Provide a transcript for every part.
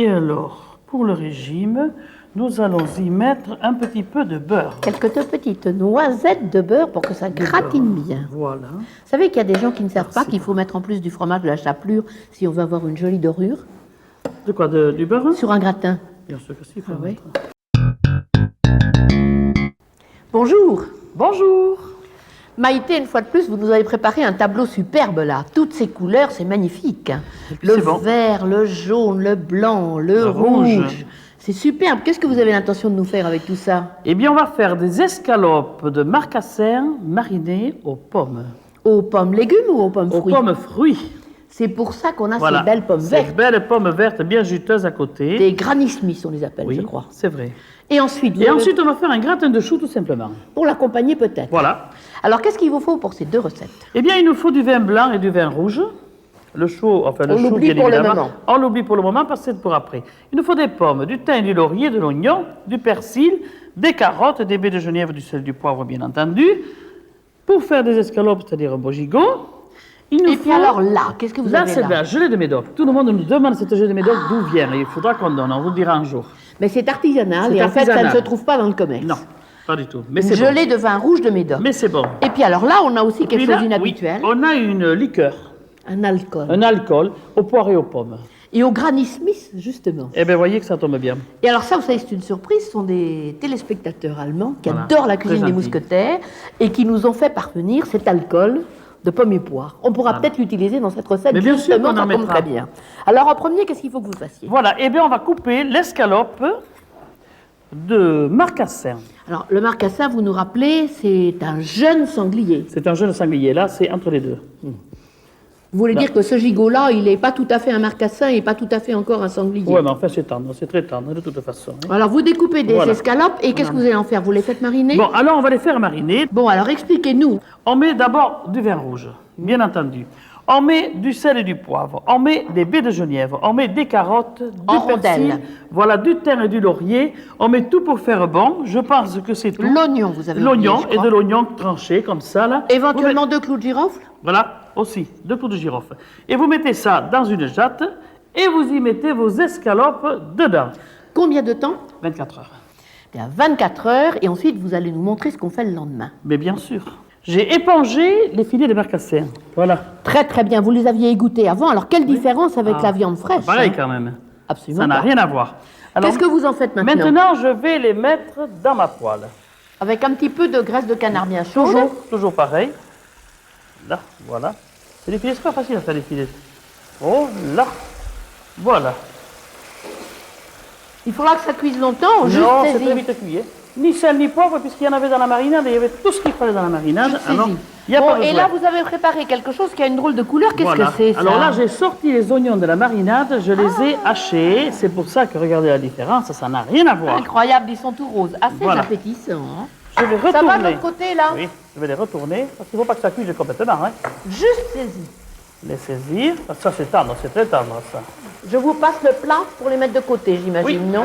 Et alors, pour le régime, nous allons y mettre un petit peu de beurre. Quelques petites noisettes de beurre pour que ça gratine bien. Voilà. Vous savez qu'il y a des gens qui ne savent pas qu'il faut mettre en plus du fromage de la chapelure si on veut avoir une jolie dorure. De quoi, du beurre? Sur un gratin. Bien sûr que si, il faut Ah oui. mettre. Bonjour. Bonjour. Maïté, une fois de plus, vous nous avez préparé un tableau superbe là. Toutes ces couleurs, c'est magnifique. Le c'est bon. vert, le jaune, le blanc, le rouge. C'est superbe. Qu'est-ce que vous avez l'intention de nous faire avec tout ça? Eh bien, on va faire des escalopes de marcassins marinées aux pommes. Aux pommes légumes ou aux pommes Aux fruits? pommes fruits. C'est pour ça qu'on a Voilà. ces belles pommes Ces vertes. belles pommes vertes bien juteuses à côté. Des Granny Smith, on les appelle, Oui, je crois. c'est vrai. Et ensuite, vous Et avez- ensuite, on va faire un gratin de choux tout simplement. pour l'accompagner peut-être. Voilà. Alors, qu'est-ce qu'il vous faut pour ces deux recettes? Eh bien, il nous faut du vin blanc et du vin rouge. Le chou, enfin le On chou, l'oublie bien pour le évidemment. moment. On l'oublie pour le moment parce que c'est pour après. Il nous faut des pommes, du thym, du laurier, de l'oignon, du persil, des carottes, des baies de genièvre, du sel, du poivre, bien entendu. Pour faire des escalopes, c'est-à-dire un beau gigot, il nous Et faut... puis alors là, qu'est-ce que vous Là, avez c'est de là? la gelée de médoc. Tout le monde nous demande cette gelée de médoc d'où vient. Et il faudra qu'on donne, on vous le dira un jour. Mais c'est artisanal C'est et en fait, ça ne artisanal. se trouve pas dans le commerce. Non, pas du tout. Mais Une c'est bon. gelée de vin rouge de Médoc. Mais c'est bon. Et puis alors là, on a aussi quelque Puis là, chose oui, d'inhabituel, on a une liqueur, un alcool. un alcool aux poires et aux pommes. Et au Granny Smith, justement. Eh bien, voyez que ça tombe bien. Et alors ça, vous savez, c'est une surprise, ce sont des téléspectateurs allemands qui Voilà, adorent la très cuisine des gentils. mousquetaires et qui nous ont fait parvenir cet alcool de pommes et poires. On pourra peut-être l'utiliser dans cette recette, Mais bien sûr justement, qu'on ça en tombe mettra. très bien. Alors en premier, qu'est-ce qu'il faut que vous fassiez? Voilà, eh bien, on va couper l'escalope de marcassin. Alors le marcassin, vous nous rappelez, c'est un jeune sanglier. C'est un jeune sanglier, là, c'est entre les deux. Vous voulez dire que ce gigot-là, il n'est pas tout à fait un marcassin et pas tout à fait encore un sanglier. Oui, mais enfin, c'est tendre, c'est très tendre, de toute façon. hein. Alors vous découpez des Voilà. escalopes et qu'est-ce que vous allez en faire? Vous les faites mariner? Bon, alors, on va les faire mariner. Bon, alors expliquez-nous. On met d'abord du vin rouge, bien entendu. On met du sel et du poivre. On met des baies de genièvre. On met des carottes, du En persil. rondelles. Voilà, du thym et du laurier. On met tout pour faire bon. Je pense que c'est tout. L'oignon, vous avez L'oignon oublié, je et crois. de l'oignon tranché comme ça, là. Éventuellement 2 clous de girofle? Voilà, aussi, 2 clous de girofle. Et vous mettez ça dans une jatte et vous y mettez vos escalopes dedans. Combien de temps? 24 heures. Bien, 24 heures et ensuite vous allez nous montrer ce qu'on fait le lendemain. Mais bien sûr. J'ai épongé les filets de marcassin. Voilà. Très très bien, vous les aviez égouttés avant, alors quelle différence avec la viande fraîche? Pareil hein? quand même. Absolument Ça n'a pas. rien à voir. Alors, Qu'est-ce que vous en faites maintenant? maintenant, je vais les mettre dans ma poêle. Avec un petit peu de graisse de canard bien chaude. Toujours pareil. Là, voilà. C'est des filets, c'est pas facile à faire des filets. Oh là. Voilà. Il faudra que ça cuise longtemps, juste Non, c'est saisir. très vite cuit. hein. Ni sel ni poivre, puisqu'il y en avait dans la marinade, et il y avait tout ce qu'il fallait dans la marinade. Juste Alors, saisi. il n'y a Bon, pas besoin. et là vous avez préparé quelque chose qui a une drôle de couleur, qu'est-ce Voilà. que c'est ça? Alors là, j'ai sorti les oignons de la marinade, je les ai hachés. C'est pour ça que, regardez la différence, ça n'a rien à voir. Incroyable, ils sont tout roses, assez Voilà. appétissants. hein. Je vais retourner. Ça va de l'autre côté là? Oui, je vais les retourner, parce qu'il ne faut pas que ça cuise complètement. Hein. Juste saisi. Les saisir, parce que ça c'est tendre, c'est très tendre ça. Je vous passe le plat pour les mettre de côté, j'imagine, Oui. non?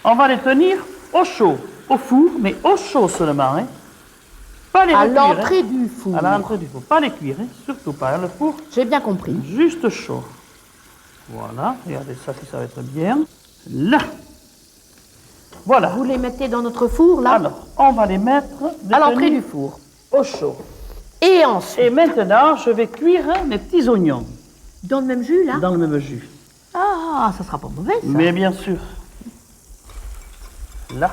On va les tenir au chaud, au four, mais au chaud seulement. Hein. Pas les À recuire, l'entrée hein. du four. À l'entrée du four, pas les cuire, hein. Surtout pas. Hein. Le four, J'ai bien compris. juste chaud. Voilà, regardez ça si ça va être bien. Là. Voilà. Vous les mettez dans notre four, là, Alors, on va les mettre à l'entrée détenus du four. au chaud. Et ensuite, Et maintenant, je vais cuire mes petits oignons dans le même jus, là? dans le même jus. Ah, ça sera pas mauvais, ça. Mais bien sûr. Là.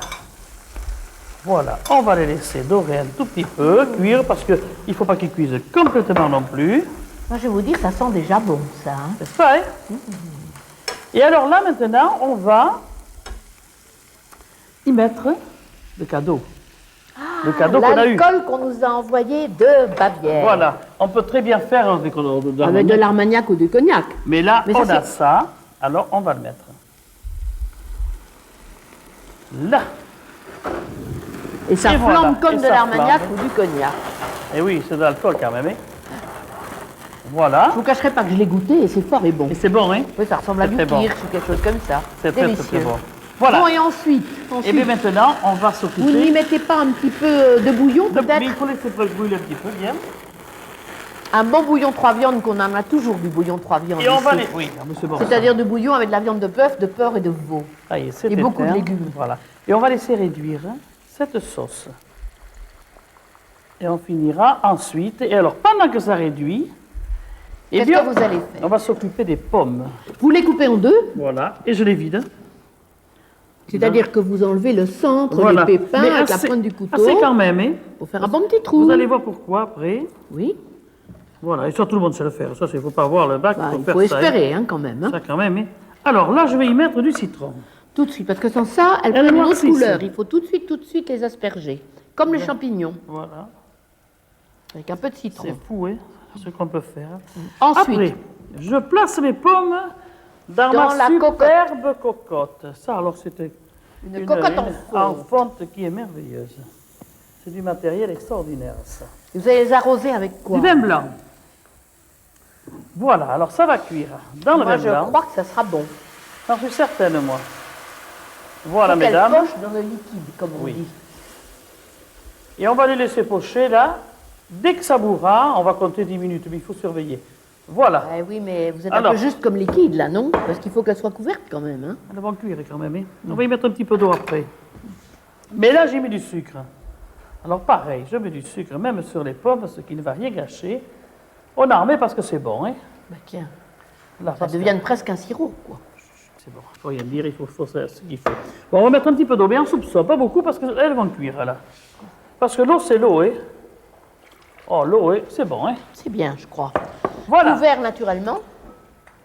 Voilà. On va les laisser dorer un tout petit peu, cuire, parce qu'il ne faut pas qu'ils cuisent complètement non plus. Moi, je vais vous dire, ça sent déjà bon, ça. hein. N'est-ce pas, hein? Et alors là, maintenant, on va y mettre le cadeau. Le cadeau qu'on a eu. L'alcool qu'on nous a envoyé de Bavière. Voilà. On peut très bien faire avec Avec de l'armagnac ou du cognac. Mais là, Mais ça, on a c'est- ça. Alors, on va le mettre. Là. Et ça Et voilà. flambe comme Et de ça l'armagnac flambe. ou du cognac. Et oui, c'est de l'alcool quand même, hein? Voilà. Je vous cacherai pas que je l'ai goûté et c'est fort et bon. Et c'est bon, hein? Oui, ça ressemble à C'est du très bon. kirsch ou quelque chose comme ça. C'est très, Délicieux. très, très bon. Voilà. Bon, et ensuite, Et bien maintenant, on va s'occuper. vous n'y mettez pas un petit peu de bouillon, Mais peut-être? il faut laisser brûler un petit peu, bien. Un bon bouillon 3 viandes, qu'on en a toujours du bouillon 3 viandes. Et on va ici. les... Oui, monsieur Boursin. C'est-à-dire du bouillon avec de la viande de bœuf, de porc et de veau. Ça y est, c'est Et beaucoup de éteint. légumes. Voilà. Et on va laisser réduire cette sauce. Et on finira ensuite. Et alors, pendant que ça réduit, eh Qu'est-ce bien, que vous allez faire? on va s'occuper des pommes. Vous les coupez en deux, Voilà. Et je les vide. c'est-à-dire que vous enlevez le centre, Voilà. les pépins Mais avec assez- la pointe du couteau, Assez quand même, hein. pour faire un bon petit trou. Vous allez voir pourquoi après. Oui, Voilà. Et ça, tout le monde sait le faire. Ça, il ne faut pas avoir le bac bah, pour il faire faut ça. espérer hein, quand même. Hein. Hein. Ça quand même, hein. Alors là, je vais y mettre du citron. Tout de suite, parce que sans ça, elles Elles prennent une autre noircissent. couleur. Il faut tout de suite les asperger. Comme les champignons, Voilà. avec un peu de citron. C'est fou, hein, ce qu'on peut faire. Ensuite, Après, je place mes pommes dans Dans ma la superbe cocotte. Ça, alors, c'était une cocotte en fond. fonte qui est merveilleuse. C'est du matériel extraordinaire, ça. Vous allez les arroser avec quoi? Du vin blanc. Voilà, alors ça va cuire dans le Moi, vin je blanc. crois que ça sera bon. J'en suis certaine, moi. Voilà, Faut qu'elle mesdames. poche dans le liquide, comme on Oui. dit. Et on va les laisser pocher, là. Dès que ça bourra, on va compter 10 minutes, mais il faut surveiller. Voilà. Eh oui, mais vous êtes Alors. un peu juste comme liquide, là, non? Parce qu'il faut qu'elle soit couverte quand même. Hein? Elles vont cuire quand même. Hein. On va y mettre un petit peu d'eau après. Mais là, j'ai mis du sucre. Alors pareil, je mets du sucre même sur les pommes, ce qui ne va rien gâcher. On en remet parce que c'est bon. Hein. Bah, tiens, Là, ça parce que devient presque un sirop, quoi. c'est bon, il ne faut rien dire, il faut faire ce qu'il faut. Bon, on va mettre un petit peu d'eau, mais en soupçon, pas beaucoup parce qu'elles vont cuire là. Parce que l'eau, c'est l'eau. Hein. Oh, l'eau, hein, c'est bon. Hein. C'est bien, je crois. Voilà. Ouvert naturellement.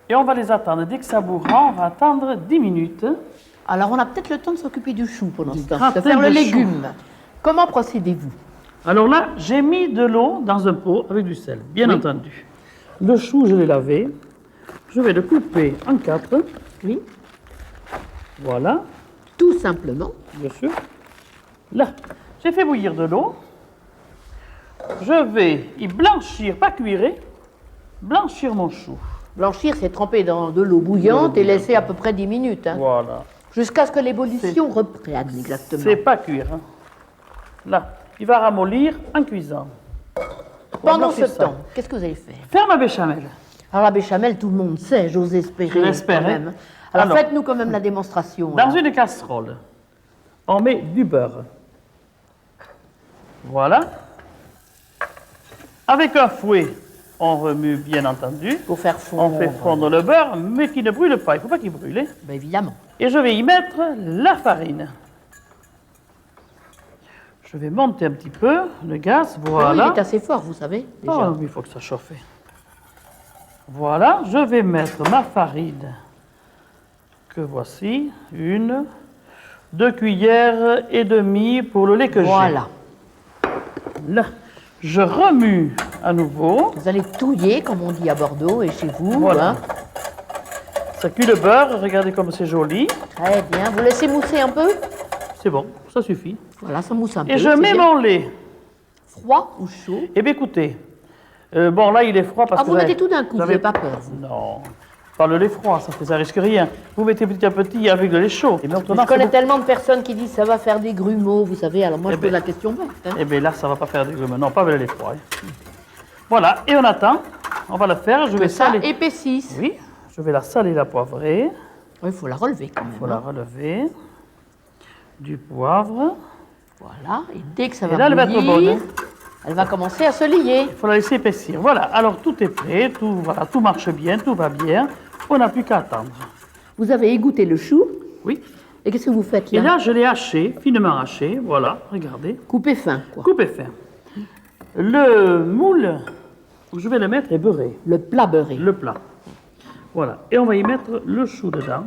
Et on va les attendre. Dès que ça bourra, on va attendre 10 minutes. Alors, on a peut-être le temps de s'occuper du chou pendant ce temps, gratin de faire le de chou. légume. Comment procédez-vous? Alors là, j'ai mis de l'eau dans un pot avec du sel, bien Oui. entendu. Le chou, je l'ai lavé. Je vais le couper en 4. Oui, Voilà, tout simplement. bien sûr. Là, j'ai fait bouillir de l'eau. Je vais y blanchir, pas cuire, blanchir mon chou. Blanchir, c'est tremper dans de l'eau bouillante et laisser à peu près 10 minutes. Hein, Voilà. jusqu'à ce que l'ébullition reprenne, exactement. C'est pas cuire. Hein. Là, il va ramollir en cuisant. Pendant ce blanchir ça. temps, qu'est-ce que vous allez faire? Faire ma béchamel. Alors, la béchamel, tout le monde sait, j'ose espérer. Je l'espère, quand hein. même. Alors, Alors, faites-nous quand même la démonstration. Dans là. une casserole, on met du beurre. Voilà. Avec un fouet, on remue bien entendu. Pour faire fondre. On fait fondre le beurre, mais qui ne brûle pas. Il ne faut pas qu'il brûle. Hein. Ben, évidemment. Et je vais y mettre la farine. Je vais monter un petit peu le gaz. Ah oui, Voilà. il est assez fort, vous savez, déjà. Oh, il faut que ça chauffe. Voilà, je vais mettre ma farine, que voici, 1, 2 cuillères et demie pour le lait que Voilà. j'ai. Là, je remue à nouveau. Vous allez touiller, comme on dit à Bordeaux et chez vous. Voilà. Hein. Ça cuit le beurre, regardez comme c'est joli. Très bien. Vous laissez mousser un peu. C'est bon, ça suffit. Voilà, ça mousse un peu. Et je c'est mets bien. mon lait. Froid ou chaud? Eh bien, écoutez, bon, là, il est froid parce Ah, que... vous mettez tout d'un coup, vous j'avais- n'avez pas peur, vous. Non, pas le lait froid, ça risque rien. Vous mettez petit à petit avec le lait chaud. Et maintenant, Je connais tellement de personnes qui disent ça va faire des grumeaux, vous savez. Alors moi, Eh je pose ben- la question bête. Hein. Eh bien, là, ça ne va pas faire du grumeaux. Non, pas avec le lait froid. Hein. Voilà, et on attend. On va le faire. Je vais Que ça saler. épaississe. Oui, je vais la saler, la poivrée. Il faut la relever quand même. Il faut la hein. relever. Du poivre. Voilà. Et dès que ça Et va là, elle va être bouillir, bonne. elle va commencer à se lier. Il faut la laisser épaissir. Voilà, alors tout est prêt. Voilà, tout marche bien, tout va bien. On n'a plus qu'à attendre. Vous avez égoutté le chou. Oui. Et qu'est-ce que vous faites Et là? là, je l'ai haché, finement haché. Voilà, regardez. Coupé fin, quoi. Coupé fin. Le moule où je vais le mettre est beurré. Le plat beurré. Le plat. Voilà. Et on va y mettre le chou dedans.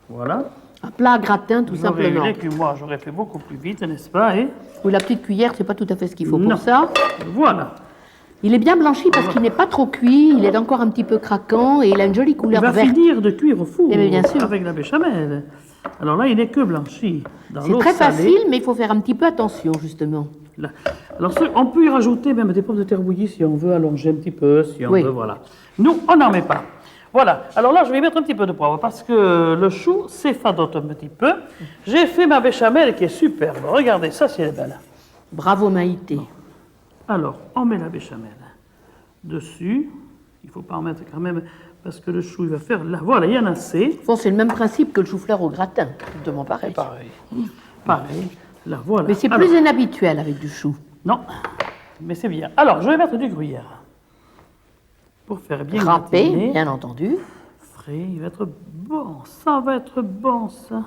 Voilà. Un plat à gratin, tout J'aurais eu simplement. que moi, j'aurais fait beaucoup plus vite, n'est-ce pas? Et Oui, la petite cuillère, c'est pas tout à fait ce qu'il faut Non. pour ça. voilà. Il est bien blanchi parce qu'il n'est pas trop cuit, il est encore un petit peu craquant et il a une jolie Il couleur va verte. finir de cuire au four Eh bien, bien sûr. avec la béchamel. Alors là, il n'est que blanchi. Dans C'est l'eau très salée. facile, mais il faut faire un petit peu attention, justement. Là. Alors, on peut y rajouter même des pommes de terre bouillies si on veut allonger un petit peu, si on Oui. veut, voilà. Nous, on n'en met pas. Voilà. Alors là, je vais mettre un petit peu de poivre parce que le chou s'effadote un petit peu. J'ai fait ma béchamel qui est superbe. Regardez, ça, c'est belle. Bravo Maïté. Alors, on met la béchamel dessus. Il ne faut pas en mettre quand même, parce que le chou, il va faire là. Voilà, il y en a assez. Bon, c'est le même principe que le chou-fleur au gratin. Exactement pareil. Pareil. Pareil. Là, voilà. Mais c'est Alors, plus inhabituel avec du chou. non, mais c'est bien. Alors, je vais mettre du gruyère. Pour faire bien Râpé, gratiner. bien entendu. Frais, il va être bon. Ça va être bon, ça.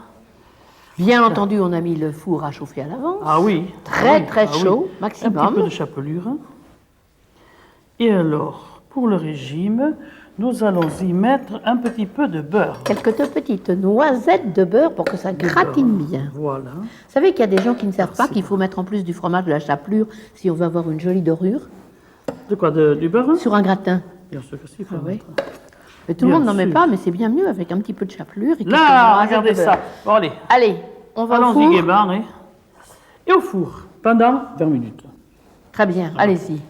Bien entendu, on a mis le four à chauffer à l'avance. Ah oui. Très, oui, très ah oui. chaud, Un petit peu maximum. de chapelure. Et alors, pour le régime, nous allons y mettre un petit peu de beurre. Quelques petites noisettes de beurre pour que ça gratine bien. Voilà. Vous savez qu'il y a des gens qui ne savent pas Merci. qu'il faut mettre en plus du fromage de la chapelure si on veut avoir une jolie dorure De quoi, du beurre? sur un gratin. Bien sûr que si, il faut Ah oui. mettre. Mais tout le Bien monde n'en met sûr. pas, mais c'est bien mieux avec un petit peu de chapelure. Et quelques Là, noisettes regardez de beurre. ça. Bon, allez, Allez, on va au allons-y four. gaiement. Hein. Et au four, pendant 20 minutes. Très bien, allez-y.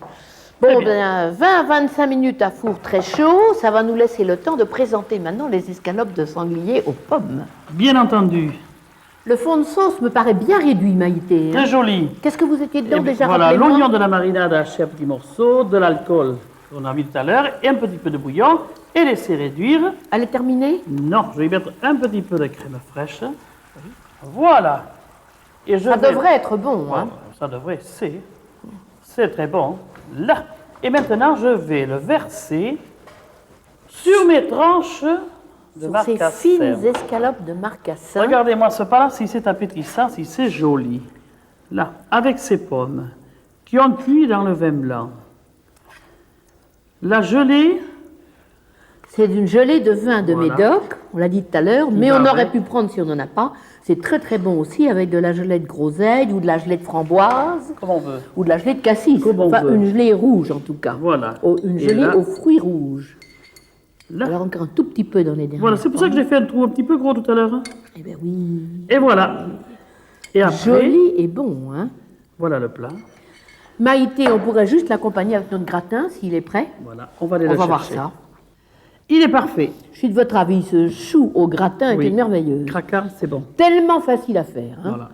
Très Bon, bien. ben, 20-25 minutes à four très chaud, ça va nous laisser le temps de présenter maintenant les escalopes de sanglier aux pommes. Bien entendu, Le fond de sauce me paraît bien réduit, Maïté. hein. très joli. Qu'est-ce que vous étiez dedans Eh bien, déjà, voilà, rappelez-moi l'oignon de la marinade haché à petits morceaux, de l'alcool, qu'on a mis tout à l'heure, et un petit peu de bouillon, et laisser réduire. Elle est terminée? Non, je vais y mettre un petit peu de crème fraîche. Voilà. Et je Ça vais- devrait être bon, hein. Oh, ça devrait, c'est très bon. Là. Et maintenant, je vais le verser sur mes tranches de Sur ces marcassine. fines escalopes de marcassin. Regardez-moi ce pas-là, si c'est appétissant, si c'est joli. Là, avec ces pommes qui ont cuit dans le vin blanc. La gelée, C'est une gelée de vin de Voilà. Médoc, on l'a dit tout à l'heure, mais à on fait. aurait pu prendre si on n'en a pas. C'est très très bon aussi avec de la gelée de groseille ou de la gelée de framboise comme on veut. ou de la gelée de cassis. Comme on Enfin, veut. une gelée rouge en tout cas. Voilà. Une Et gelée là- aux fruits rouges. Là. Alors encore un tout petit peu dans les derniers. Voilà, c'est pour ça que j'ai fait un trou un petit peu gros tout à l'heure. Hein. Eh bien oui. Et voilà. Et après, Joli et bon, hein. voilà le plat. Maïté, on pourrait juste l'accompagner avec notre gratin s'il est prêt. Voilà, on va aller On le va voir chercher. ça. Il est parfait. Je suis de votre avis, ce chou au gratin Oui. était merveilleux. Craquant, c'est bon. Tellement facile à faire. Hein. Voilà.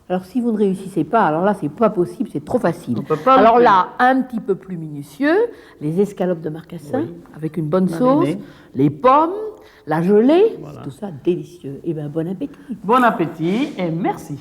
Alors si vous ne réussissez pas, alors là c'est pas possible, c'est trop facile. On peut pas Alors le faire. là, un petit peu plus minutieux, les escalopes de marcassin Oui. avec une bonne Marinées. sauce, les pommes, la gelée, tout ça délicieux. Et bien bon appétit. Bon appétit et merci.